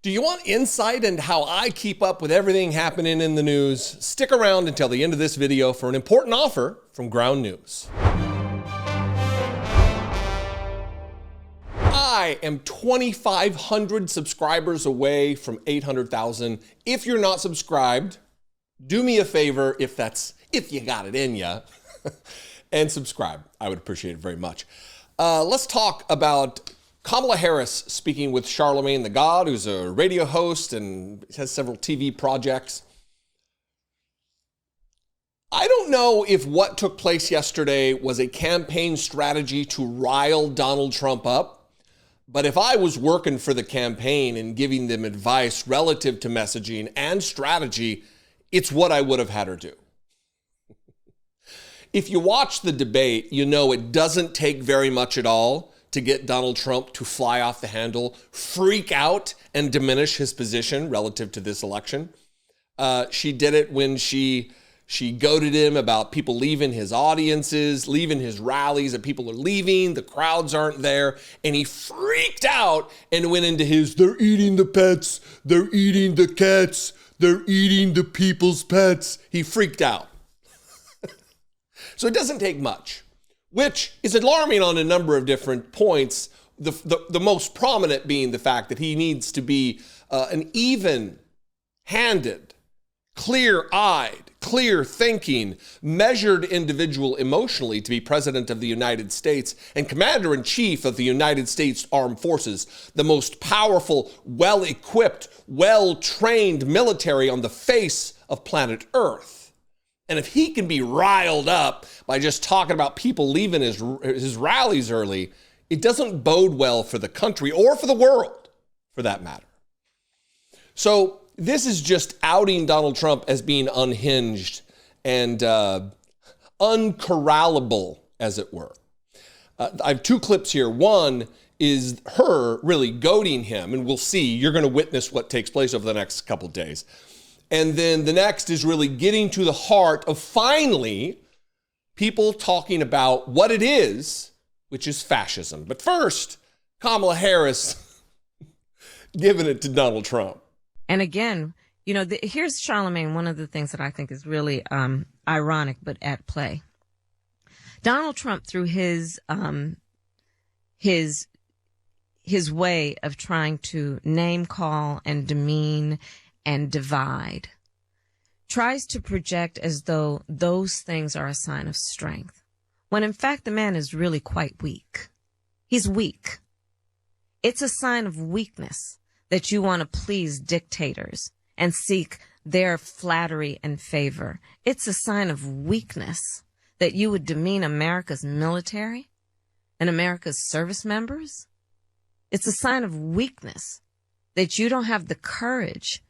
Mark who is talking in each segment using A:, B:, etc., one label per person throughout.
A: Do you want insight into how I keep up with everything happening in the news? Stick around until the end of this video for an important offer from Ground News. I am 2,500 subscribers away from 800,000. If you're not subscribed, do me a favor if you got it in ya, and subscribe. I would appreciate it very much. Let's talk about Kamala Harris speaking with Charlamagne Tha God, who's a radio host and has several TV projects. I don't know if what took place yesterday was a campaign strategy to rile Donald Trump up, but if I was working for the campaign and giving them advice relative to messaging and strategy, it's what I would have had her do. If you watch the debate, you know it doesn't take very much at all to get Donald Trump to fly off the handle, freak out, and diminish his position relative to this election. She did it when she goaded him about people leaving his audiences, leaving his rallies, that people are leaving, the crowds aren't there, and he freaked out and went into his, they're eating the pets, they're eating the cats, they're eating the people's pets. He freaked out. So it doesn't take much, which is alarming on a number of different points, the most prominent being the fact that he needs to be an even-handed, clear-eyed, clear-thinking, measured individual emotionally to be president of the United States and commander-in-chief of the United States Armed Forces, the most powerful, well-equipped, well-trained military on the face of planet Earth. And if he can be riled up by just talking about people leaving his rallies early, it doesn't bode well for the country or for the world, for that matter. So this is just outing Donald Trump as being unhinged and uncorrallable, as it were. I have two clips here. One is her really goading him, and we'll see. You're going to witness what takes place over the next couple of days. And then the next is really getting to the heart of finally people talking about what it is, which is fascism. But first, Kamala Harris giving it to Donald Trump.
B: And again, you know, here's Charlamagne, one of the things that I think is really ironic, but at play. Donald Trump, through his way of trying to name call and demean and divide, tries to project as though those things are a sign of strength, when in fact the man is really quite weak. He's weak. It's a sign of weakness that you want to please dictators and seek their flattery and favor. It's a sign of weakness that you would demean America's military and America's service members. It's a sign of weakness that you don't have the courage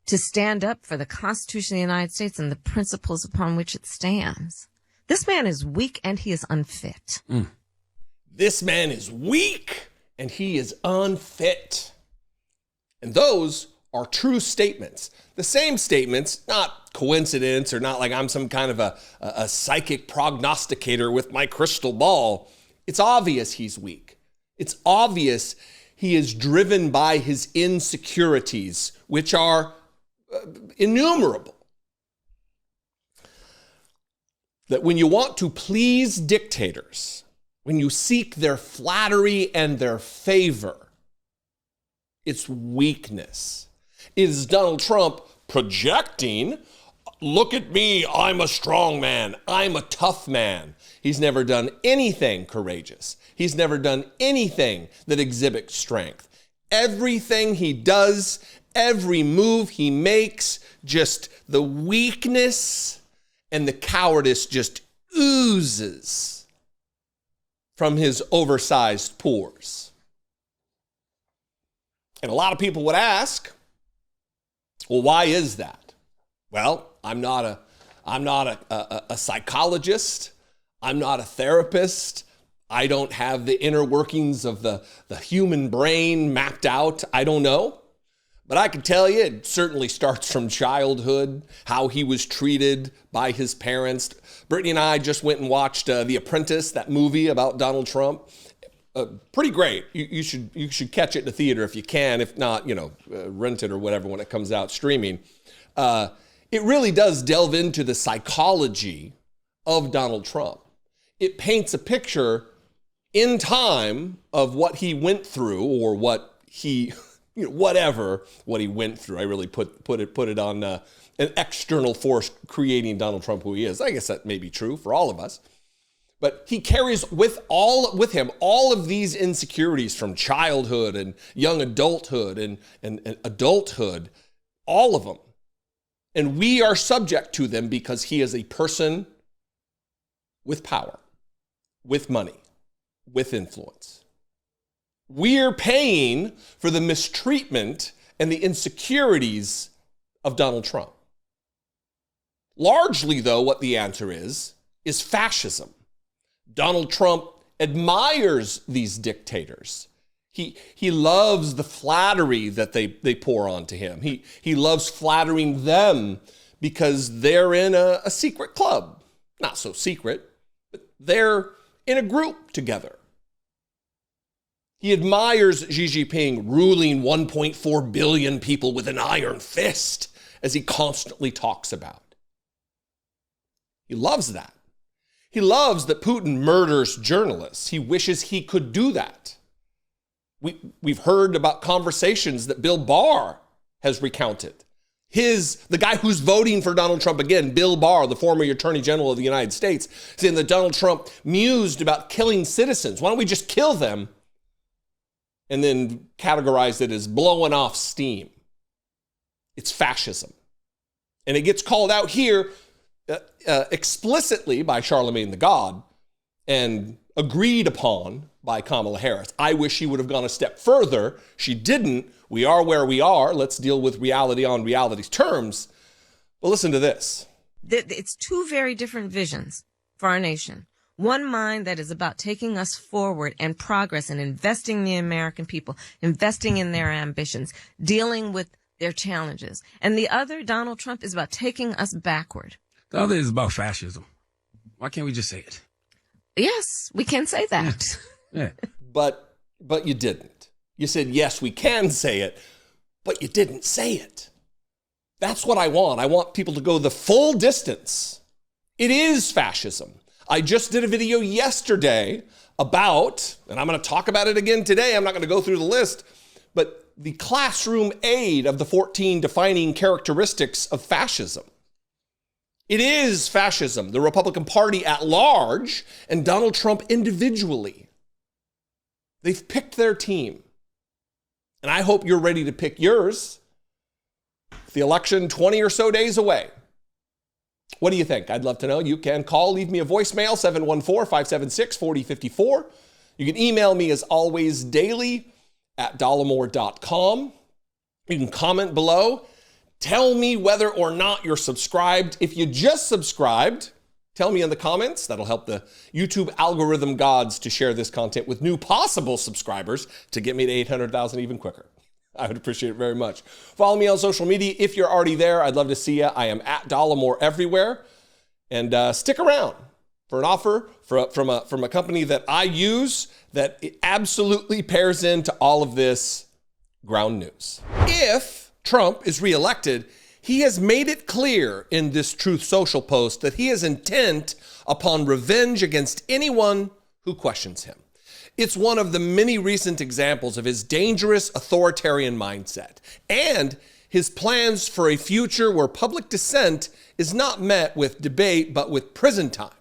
B: to stand up for the Constitution of the United States and the principles upon which it stands. This man is weak and he is unfit.
A: This man is weak and he is unfit. And those are true statements. The same statements, not coincidence or not like I'm some kind of a psychic prognosticator with my crystal ball. It's obvious he's weak. It's obvious he is driven by his insecurities, which are innumerable. That when you want to please dictators, when you seek their flattery and their favor, it's weakness. It is Donald Trump projecting, look at me, I'm a strong man, I'm a tough man. He's never done anything courageous. He's never done anything that exhibits strength. Everything he does, every move he makes, just the weakness and the cowardice just oozes from his oversized pores. And a lot of people would ask, well, why is that? Well, I'm not a psychologist. I'm not a therapist. I don't have the inner workings of the human brain mapped out. I don't know. But I can tell you, it certainly starts from childhood, how he was treated by his parents. Brittany and I just went and watched The Apprentice, that movie about Donald Trump. pretty great. You should catch it in the theater if you can. If not, rent it or whatever when it comes out streaming. It really does delve into the psychology of Donald Trump. It paints a picture in time of what he went through, or what he, what he went through. I really put it on an external force creating Donald Trump who he is. I guess that may be true for all of us. But he carries with him all of these insecurities from childhood and young adulthood and adulthood, all of them. And we are subject to them because he is a person with power, with money, with influence. We're paying for the mistreatment and the insecurities of Donald Trump. Largely, though, what the answer is fascism. Donald Trump admires these dictators. He loves the flattery that they pour onto him. He loves flattering them because they're in a secret club. Not so secret, but they're in a group together. He admires Xi Jinping ruling 1.4 billion people with an iron fist, as he constantly talks about. He loves that. He loves that Putin murders journalists. He wishes he could do that. We've heard about conversations that Bill Barr has recounted. The guy who's voting for Donald Trump again, Bill Barr, the former Attorney General of the United States, saying that Donald Trump mused about killing citizens. Why don't we just kill them? And then categorized it as blowing off steam. It's fascism. And it gets called out here explicitly by Charlamagne Tha God and agreed upon by Kamala Harris. I wish she would have gone a step further. She didn't. We are where we are. Let's deal with reality on reality's terms. But listen to this.
B: It's two very different visions for our nation. One mind that is about taking us forward and progress and investing in the American people, investing in their ambitions, dealing with their challenges. And the other, Donald Trump, is about taking us backward.
C: The other is about fascism. Why can't we just say it?
B: Yes, we can say that.
C: Yeah.
A: But you didn't. You said, yes, we can say it, but you didn't say it. That's what I want. I want people to go the full distance. It is fascism. I just did a video yesterday about, and I'm going to talk about it again today. I'm not going to go through the list, but the classroom aid of the 14 defining characteristics of fascism. It is fascism, the Republican Party at large, and Donald Trump individually. They've picked their team. And I hope you're ready to pick yours. The election 20 or so days away. What do you think? I'd love to know. You can call, leave me a voicemail, 714-576-4054. You can email me as always daily at dollemore.com. You can comment below. Tell me whether or not you're subscribed. If you just subscribed, tell me in the comments. That'll help the YouTube algorithm gods to share this content with new possible subscribers to get me to 800,000 even quicker. I would appreciate it very much. Follow me on social media. If you're already there, I'd love to see you. I am at Dollemore everywhere. And stick around for an offer from a company that I use that absolutely pairs into all of this ground news. If Trump is reelected, he has made it clear in this Truth Social post that he is intent upon revenge against anyone who questions him. It's one of the many recent examples of his dangerous authoritarian mindset and his plans for a future where public dissent is not met with debate, but with prison time.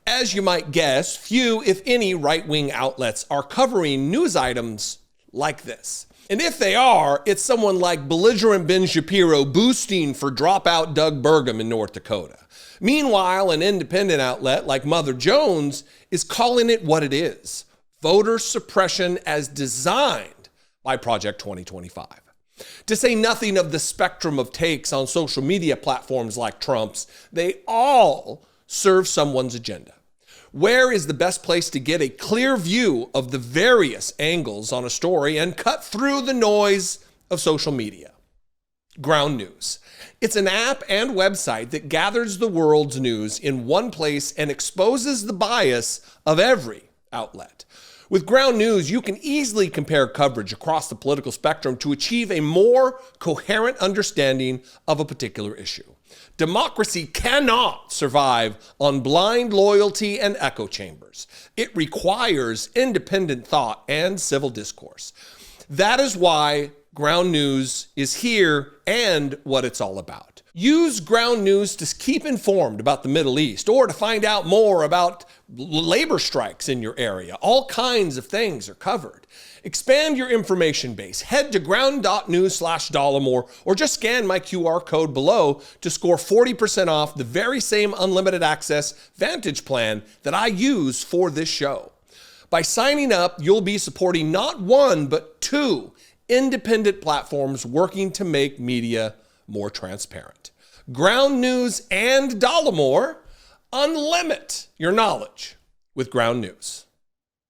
A: As you might guess, few, if any, right-wing outlets are covering news items like this. And if they are, it's someone like belligerent Ben Shapiro boosting for dropout Doug Burgum in North Dakota. Meanwhile, an independent outlet like Mother Jones is calling it what it is: voter suppression as designed by Project 2025. To say nothing of the spectrum of takes on social media platforms like Trump's, they all serve someone's agenda. Where is the best place to get a clear view of the various angles on a story and cut through the noise of social media? Ground News. It's an app and website that gathers the world's news in one place and exposes the bias of every outlet. With Ground News, you can easily compare coverage across the political spectrum to achieve a more coherent understanding of a particular issue. Democracy cannot survive on blind loyalty and echo chambers. It requires independent thought and civil discourse. That is why Ground News is here and what it's all about. Use Ground News to keep informed about the Middle East or to find out more about labor strikes in your area. All kinds of things are covered. Expand your information base. Head to ground.news/Dollemore or just scan my QR code below to score 40% off the very same unlimited access Vantage plan that I use for this show. By signing up, you'll be supporting not one, but two independent platforms working to make media more transparent. Ground News and Dollemore, unlimit your knowledge with Ground News.